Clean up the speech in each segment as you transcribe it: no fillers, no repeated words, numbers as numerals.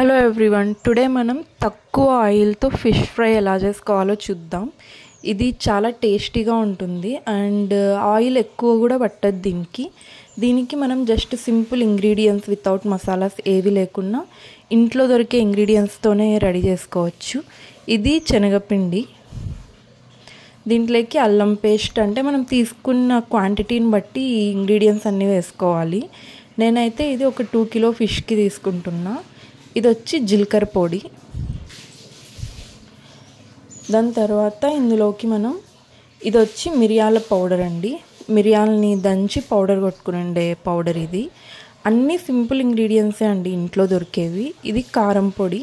Hello everyone, today మనం తక్కువ ఆయిల్తో ఫిష్ ఫ్రై ఎలా చేసుకోవాలో చూద్దాం. ఇది చాలా టేస్టీగా ఉంటుంది అండ్ ఆయిల్ ఎక్కువ కూడా పట్టదు దీనికి మనం just simple ingredients without masalas ఏవి లేకుండా ఇంట్లో దొరికే ఇంగ్రీడియంట్స్తోనే రెడీ చేసుకోవచ్చు. ఇది శనగపిండి, దీంట్లోకి అల్లం పేస్ట్, అంటే మనం తీసుకున్న క్వాంటిటీని బట్టి ఈ ఇంగ్రీడియంట్స్ అన్నీ వేసుకోవాలి. నేనైతే ఇది ఒక 2 కిలో ఫిష్కి తీసుకుంటున్నా. ఇది వచ్చి జీలకర్ర పొడి. దాని తర్వాత ఇందులోకి మనం ఇది వచ్చి మిరియాల పౌడర్ అండి. మిరియాలని దంచి పౌడర్ కొట్టుకునే పౌడర్ ఇది. అన్నీ సింపుల్ ఇంగ్రీడియంట్సే అండి, ఇంట్లో దొరికేవి. ఇది కారం పొడి.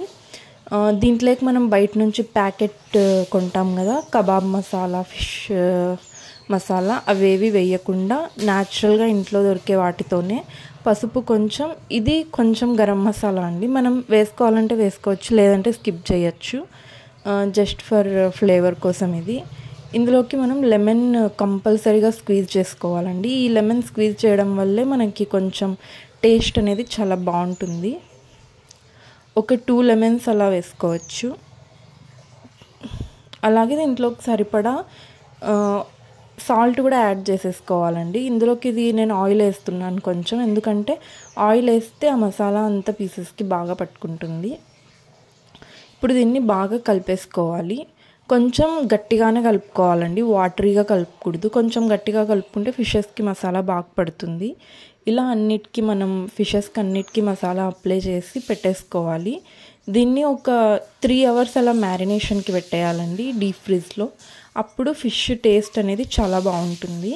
దీంట్లోకి మనం బయట నుంచి ప్యాకెట్ కొంటాం కదా, కబాబ్ మసాలా, ఫిష్ మసాలా, అవేవి వేయకుండా న్యాచురల్గా ఇంట్లో దొరికే వాటితోనే. పసుపు కొంచెం, ఇది కొంచెం గరం మసాలా అండి. మనం వేసుకోవాలంటే వేసుకోవచ్చు, లేదంటే స్కిప్ చేయొచ్చు, జస్ట్ ఫర్ ఫ్లేవర్ కోసం ఇది. ఇందులోకి మనం లెమన్ కంపల్సరీగా స్క్వీజ్ చేసుకోవాలండి. ఈ లెమన్ స్క్వీజ్ చేయడం వల్లే మనకి కొంచెం టేస్ట్ అనేది చాలా బాగుంటుంది. ఒక 2 లెమన్స్ అలా వేసుకోవచ్చు. అలాగే దీంట్లోకి సరిపడా సాల్ట్ కూడా యాడ్ చేసేసుకోవాలండి. ఇందులోకి ఇది నేను ఆయిల్ వేస్తున్నాను కొంచెం, ఎందుకంటే ఆయిల్ వేస్తే ఆ మసాలా అంతా పీసెస్కి బాగా పట్టుకుంటుంది. ఇప్పుడు దీన్ని బాగా కలిపేసుకోవాలి. కొంచెం గట్టిగానే కలుపుకోవాలండి, వాటరీగా కలుపుకూడదు. కొంచెం గట్టిగా కలుపుకుంటే ఫిషెస్కి మసాలా బాగా పడుతుంది. ఇలా అన్నిటికీ మనం ఫిషెస్కి అన్నిటికీ మసాలా అప్లై చేసి పెట్టేసుకోవాలి. దీన్ని ఒక 3 అవర్స్ అలా మ్యారినేషన్కి పెట్టేయాలండి డీప్ ఫ్రిడ్జ్లో. అప్పుడు ఫిష్ టేస్ట్ అనేది చాలా బాగుంటుంది.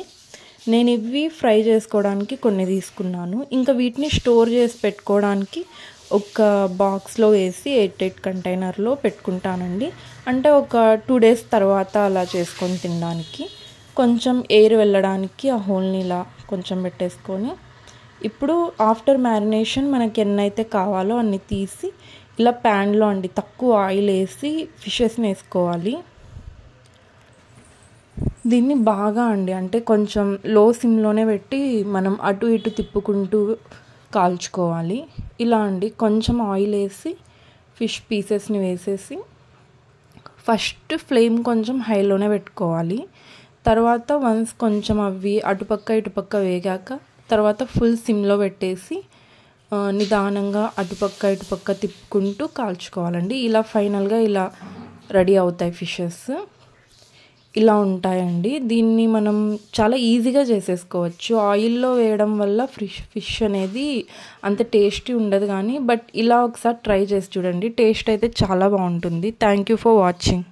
నేను ఇవి ఫ్రై చేసుకోవడానికి కొన్ని తీసుకున్నాను. ఇంకా వీటిని స్టోర్ చేసి పెట్టుకోవడానికి ఒక బాక్స్లో వేసి 8 కంటైనర్లో పెట్టుకుంటానండి. అంటే ఒక 2 డేస్ తర్వాత అలా చేసుకొని తినడానికి. కొంచెం ఎయిర్ వెళ్ళడానికి ఆ హోల్ని ఇలా కొంచెం పెట్టేసుకొని, ఇప్పుడు ఆఫ్టర్ మ్యారినేషన్ మనకి ఎన్నైతే కావాలో అన్ని తీసి ఇలా ప్యాన్లో అండి తక్కువ ఆయిల్ వేసి ఫిషెస్ని వేసుకోవాలి. దీన్ని బాగా అండి, అంటే కొంచెం లో సిమ్లోనే పెట్టి మనం అటు ఇటు తిప్పుకుంటూ కాల్చుకోవాలి. ఇలా అండి కొంచెం ఆయిల్ వేసి ఫిష్ పీసెస్ని వేసేసి ఫస్ట్ ఫ్లేమ్ కొంచెం హైలోనే పెట్టుకోవాలి. తర్వాత వన్స్ కొంచెం అవి అటుపక్క ఇటుపక్క వేగాక తర్వాత ఫుల్ సిమ్లో పెట్టేసి నిదానంగా అటుపక్క ఇటుపక్క తిప్పుకుంటూ కాల్చుకోవాలండి. ఇలా ఫైనల్గా ఇలా రెడీ అవుతాయి ఫిషెస్. ఇలా ఉంటాయండి. దీన్ని మనం చాలా ఈజీగా చేసేసుకోవచ్చు. ఆయిల్లో వేయడం వల్ల ఫిష్ అనేది అంత టేస్టీ ఉండదు కానీ, బట్ ఇలా ఒకసారి ట్రై చేసి చూడండి, టేస్ట్ అయితే చాలా బాగుంటుంది. Thank you for watching.